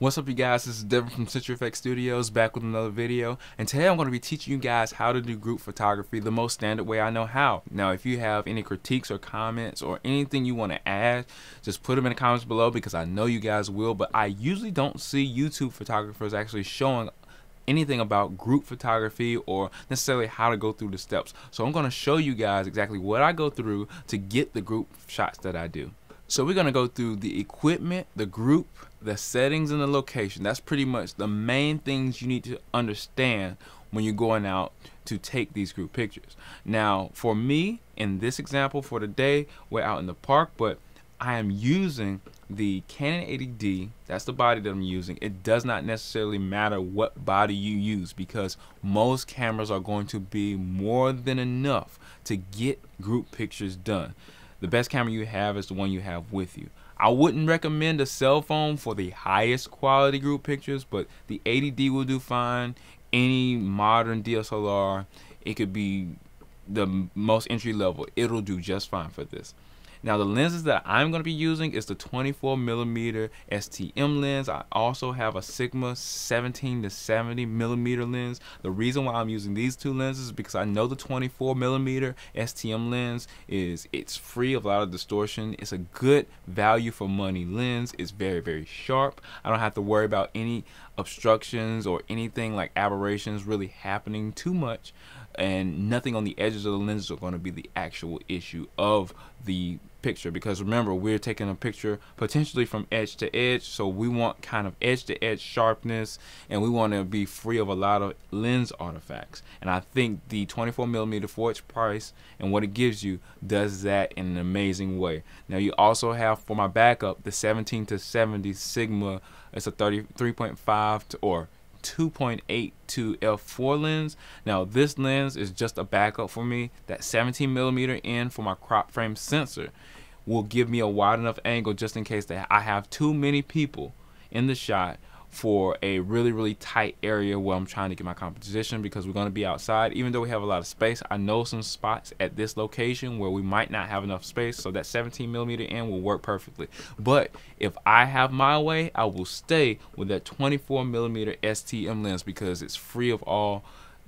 What's up, you guys? This is Devin from CenturyFX Studios, back with another video, and today I'm going to be teaching you guys how to do group photography the most standard way I know how. Now, if you have any critiques or comments or anything you want to add, just put them in the comments below because I know you guys will, but I usually don't see YouTube photographers actually showing anything about group photography or necessarily how to go through the steps. So I'm going to show you guys exactly what I go through to get the group shots that I do. So we're going to go through the equipment, the group, the settings, and the location. That's pretty much the main things you need to understand when you're going out to take these group pictures. Now, for me, in this example for today, we're out in the park, but I am using the Canon 80D. That's the body that I'm using. It does not necessarily matter what body you use because most cameras are going to be more than enough to get group pictures done. The best camera you have is the one you have with you. I wouldn't recommend a cell phone for the highest quality group pictures, but the 80D will do fine. Any modern DSLR, it could be the most entry level. It'll do just fine for this. Now, the lenses that I'm going to be using is the 24mm STM lens. I also have a Sigma 17 to 70mm lens. The reason why I'm using these two lenses is because I know the 24mm STM lens it's free of a lot of distortion. It's a good value for money lens. It's very, very sharp. I don't have to worry about any obstructions or anything like aberrations really happening too much, and nothing on the edges of the lenses are going to be the actual issue of the picture, because remember, we're taking a picture potentially from edge to edge, so we want kind of edge to edge sharpness, and we want to be free of a lot of lens artifacts. And I think the 24mm for its price and what it gives you does that in an amazing way. Now, you also have, for my backup, the 17 to 70 Sigma. It's a 33.5 or 2.8 to f4 lens. Now, this lens is just a backup for me. That 17mm in for my crop frame sensor will give me a wide enough angle just in case that I have too many people in the shot for a really, really tight area where I'm trying to get my composition, because we're going to be outside. Even though we have a lot of space, I know some spots at this location where we might not have enough space, so that 17mm in will work perfectly. But if I have my way, I will stay with that 24mm STM lens because it's free of all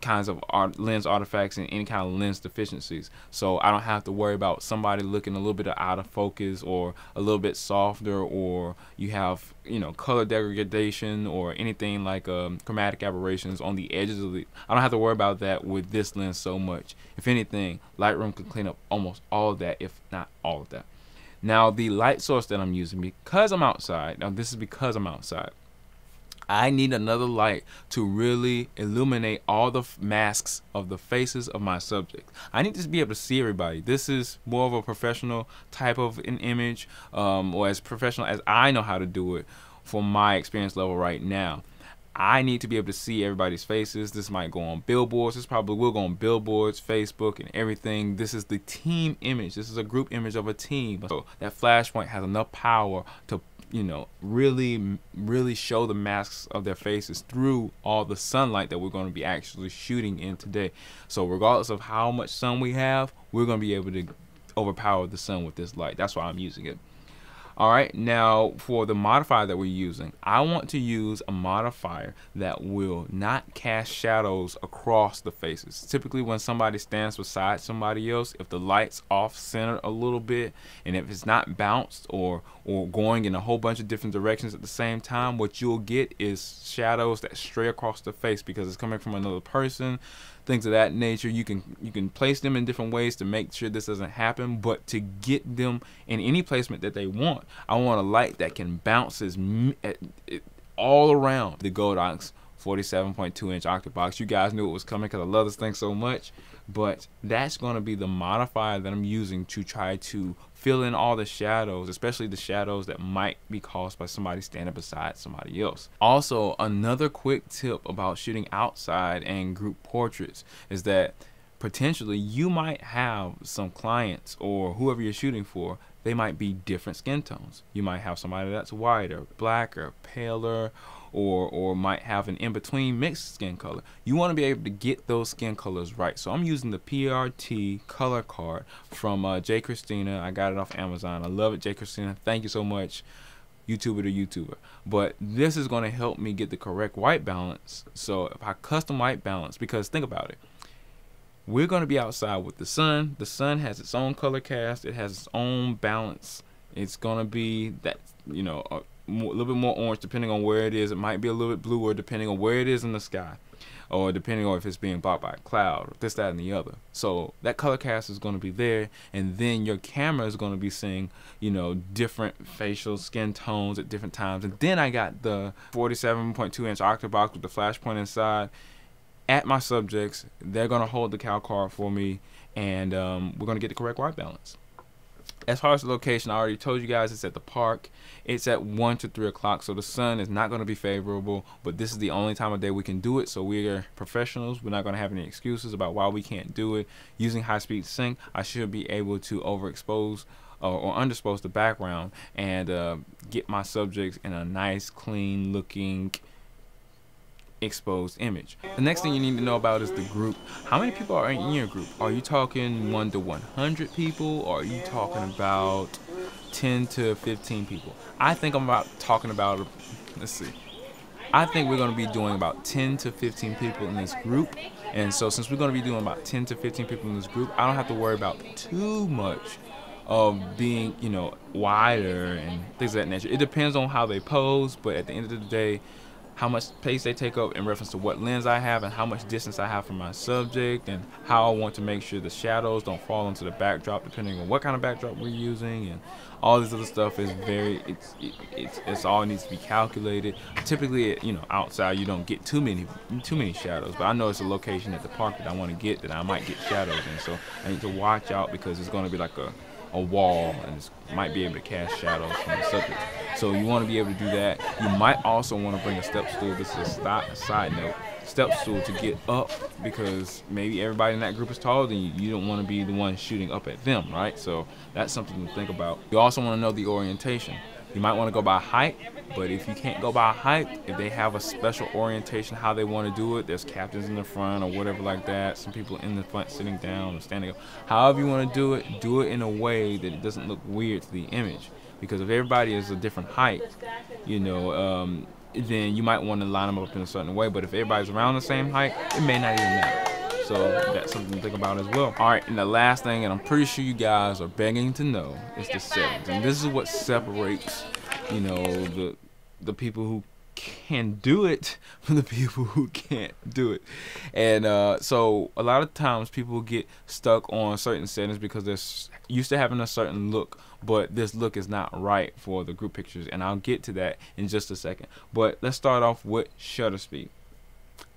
kinds of lens artifacts and any kind of lens deficiencies, so I don't have to worry about somebody looking a little bit out of focus or a little bit softer, or you have, you know, color degradation or anything like chromatic aberrations on the edges of the. I don't have to worry about that with this lens so much. If anything, Lightroom can clean up almost all of that, if not all of that. Now, the light source that I'm using, because I'm outside, now this is because I'm outside, I need another light to really illuminate all the masks of the faces of my subject. I need to be able to see everybody. This is more of a professional type of an image, or as professional as I know how to do it for my experience level right now. I need to be able to see everybody's faces. This might go on billboards. This probably will go on billboards, Facebook, and everything. This is the team image. This is a group image of a team. So that flash point has enough power to, you know, really show the masks of their faces through all the sunlight that we're going to be actually shooting in today. So regardless of how much sun we have, we're going to be able to overpower the sun with this light. That's why I'm using it. Alright, now for the modifier that we're using, I want to use a modifier that will not cast shadows across the faces. Typically when somebody stands beside somebody else, if the light's off center a little bit, and if it's not bounced or going in a whole bunch of different directions at the same time, what you'll get is shadows that stray across the face because it's coming from another person, things of that nature. You can place them in different ways to make sure this doesn't happen, but to get them in any placement that they want, I want a light that can bounce all around the Godox 47.2-inch octabox. You guys knew it was coming because I love this thing so much, but that's going to be the modifier that I'm using to try to fill in all the shadows, especially the shadows that might be caused by somebody standing beside somebody else. Also, another quick tip about shooting outside and group portraits is that potentially you might have some clients or whoever you're shooting for, they might be different skin tones. You might have somebody that's whiter, blacker, paler, or might have an in-between mixed skin color. You want to be able to get those skin colors right. So I'm using the PRT color card from J. Christina. I got it off Amazon. I love it, J. Christina. Thank you so much. YouTuber to YouTuber. But this is going to help me get the correct white balance. So if I custom white balance, because think about it, we're going to be outside with the sun. The sun has its own color cast. It has its own balance. It's going to be that, you know, a little bit more orange depending on where it is. It might be a little bit bluer depending on where it is in the sky, or depending on if it's being blocked by a cloud, or this, that, and the other. So that color cast is going to be there, and then your camera is going to be seeing, you know, different facial skin tones at different times. And then I got the 47.2-inch octabox with the flash point inside at my subjects. They're going to hold the cal card for me, and we're going to get the correct white balance. As far as the location, I already told you guys it's at the park. It's at 1 to 3 o'clock, so the sun is not going to be favorable, but this is the only time of day we can do it, so we are professionals. We're not going to have any excuses about why we can't do it. Using high-speed sync, I should be able to overexpose or underexpose the background and get my subjects in a nice, clean-looking exposed image. The next thing you need to know about is the group. How many people are in your group? Are you talking 1 to 100 people, or are you talking about 10 to 15 people? I think I'm talking about, let's see, I think we're going to be doing about 10 to 15 people in this group. And so since we're going to be doing about 10 to 15 people in this group, I don't have to worry about too much of being, you know, wider and things of that nature. It depends on how they pose, but at the end of the day, how much space they take up in reference to what lens I have and how much distance I have from my subject, and how I want to make sure the shadows don't fall into the backdrop depending on what kind of backdrop we're using, and all this other stuff is it's all needs to be calculated. Typically, you know, outside you don't get too many shadows, but I know it's a location at the park that I want to get that I might get shadows in, so I need to watch out because it's going to be like a wall, and it might be able to cast shadows from the subject. So you want to be able to do that. You might also want to bring a step stool. This is a side note. Step stool to get up, because maybe everybody in that group is taller than you. You don't want to be the one shooting up at them, right? So that's something to think about. You also want to know the orientation. You might want to go by height, but if you can't go by height, if they have a special orientation how they want to do it, there's captains in the front or whatever like that, some people in the front sitting down or standing up. However you want to do it in a way that it doesn't look weird to the image, because if everybody is a different height, you know, then you might want to line them up in a certain way, but if everybody's around the same height, it may not even matter. So that's something to think about as well. All right, and the last thing, and I'm pretty sure you guys are begging to know, is the settings. And this is what separates, you know, the people who can do it from the people who can't do it. And so a lot of times people get stuck on certain settings because they're used to having a certain look, but this look is not right for the group pictures, and I'll get to that in just a second. But let's start off with shutter speed.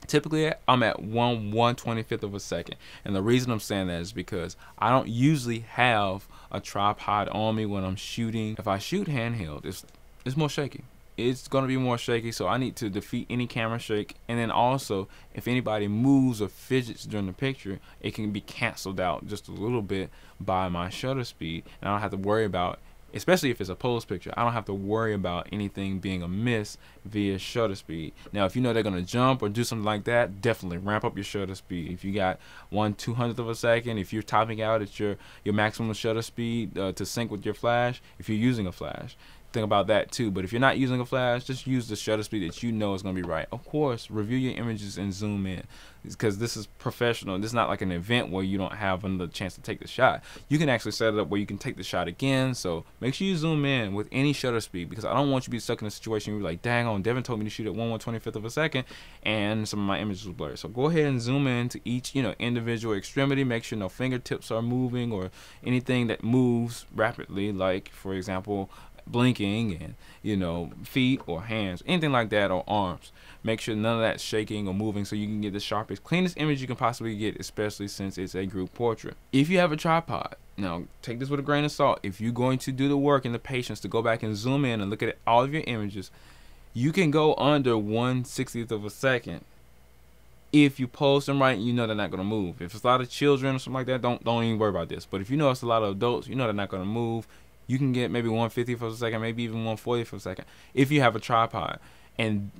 Typically, I'm at 1/125th of a second, and the reason I'm saying that is because I don't usually have a tripod on me when I'm shooting. If I shoot handheld, it's more shaky. It's going to be more shaky, so I need to defeat any camera shake. And then also, if anybody moves or fidgets during the picture, it can be canceled out just a little bit by my shutter speed, and I don't have to worry about, especially if it's a pose picture, I don't have to worry about anything being amiss via shutter speed. Now, if you know they're going to jump or do something like that, definitely ramp up your shutter speed. If you got 1/200th of a second, if you're topping out at your maximum shutter speed to sync with your flash, if you're using a flash, think about that too. But if you're not using a flash, just use the shutter speed that you know is going to be right. Of course, review your images and zoom in, because this is professional. This is not like an event where you don't have another chance to take the shot. You can actually set it up where you can take the shot again. So make sure you zoom in with any shutter speed, because I don't want you to be stuck in a situation where you're like, dang on, Devin told me to shoot at 1/125th of a second and some of my images was blurry. So go ahead and zoom in to each, you know, individual extremity. Make sure no fingertips are moving or anything that moves rapidly, like for example blinking, and you know, feet or hands, anything like that, or arms. Make sure none of that's shaking or moving, so you can get the sharpest, cleanest image you can possibly get, especially since it's a group portrait. If you have a tripod, now take this with a grain of salt. If you're going to do the work and the patience to go back and zoom in and look at all of your images, you can go under 1/60th of a second. If you pose them right, you know they're not going to move. If it's a lot of children or something like that, don't even worry about this. But if you know it's a lot of adults, you know they're not going to move. You can get maybe 1/50th of a second, maybe even 1/40th of a second if you have a tripod. And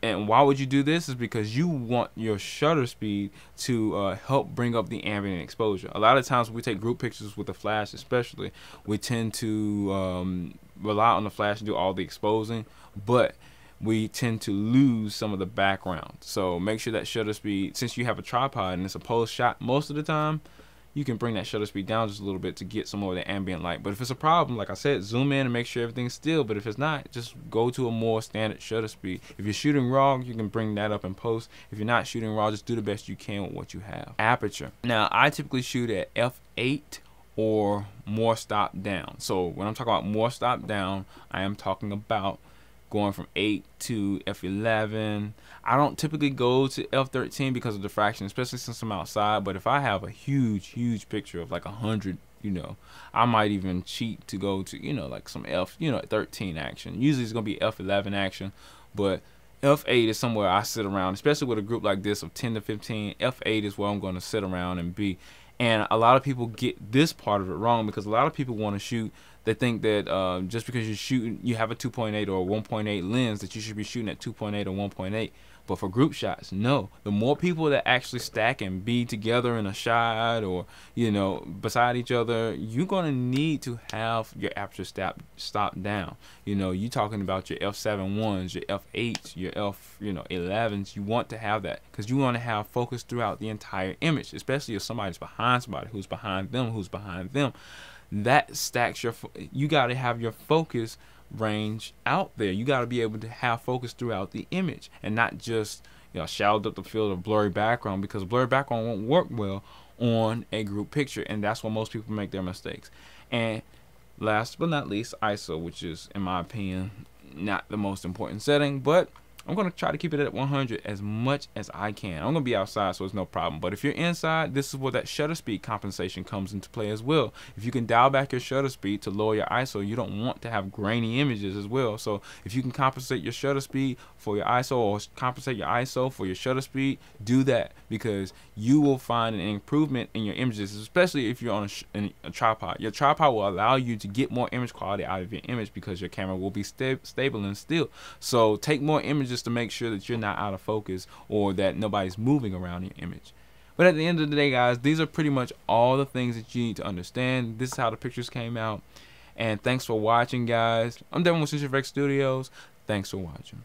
why would you do this is because you want your shutter speed to help bring up the ambient exposure. A lot of times when we take group pictures with the flash especially, we tend to rely on the flash to do all the exposing, but we tend to lose some of the background. So make sure that shutter speed, since you have a tripod and it's a pose shot most of the time, you can bring that shutter speed down just a little bit to get some more of the ambient light. But if it's a problem, like I said, zoom in and make sure everything's still. But if it's not, just go to a more standard shutter speed. If you're shooting raw, you can bring that up in post. If you're not shooting raw, just do the best you can with what you have. Aperture. Now, I typically shoot at f8 or more stop down. So when I'm talking about more stop down, I am talking about going from 8 to f11. I don't typically go to f13 because of diffraction, especially since I'm outside. But if I have a huge picture of like 100, I might even cheat to go to, like some f13 action. Usually it's gonna be f11 action, but f8 is somewhere I sit around, especially with a group like this of 10 to 15. F8 is where I'm going to sit around and be. And a lot of people get this part of it wrong, because a lot of people want to shoot. They think that just because you're shooting, you have a 2.8 or a 1.8 lens, that you should be shooting at 2.8 or 1.8. But for group shots, no. The more people that actually stack and be together in a shot, or beside each other, you're gonna need to have your aperture stop down. You talking about your f7.1s, your f8s, your f11s. You want to have that because you want to have focus throughout the entire image, especially if somebody's behind somebody, who's behind them. That stacks you got to have your focus range out there. You got to be able to have focus throughout the image, and not just shallow depth of field or blurry background, because blurry background won't work well on a group picture, and that's where most people make their mistakes. And last but not least, ISO, which is, in my opinion, not the most important setting, but I'm going to try to keep it at 100 as much as I can. I'm going to be outside, so it's no problem. But if you're inside, this is where that shutter speed compensation comes into play as well. If you can dial back your shutter speed to lower your ISO, you don't want to have grainy images as well. So if you can compensate your shutter speed for your ISO, or compensate your ISO for your shutter speed, do that, because you will find an improvement in your images, especially if you're on a tripod. Your tripod will allow you to get more image quality out of your image, because your camera will be stable and still. So take more images to make sure that you're not out of focus, or that nobody's moving around your image. But at the end of the day, guys, these are pretty much all the things that you need to understand. This is how the pictures came out. And thanks for watching, guys. I'm Devin with CenturyFX Studios. Thanks for watching.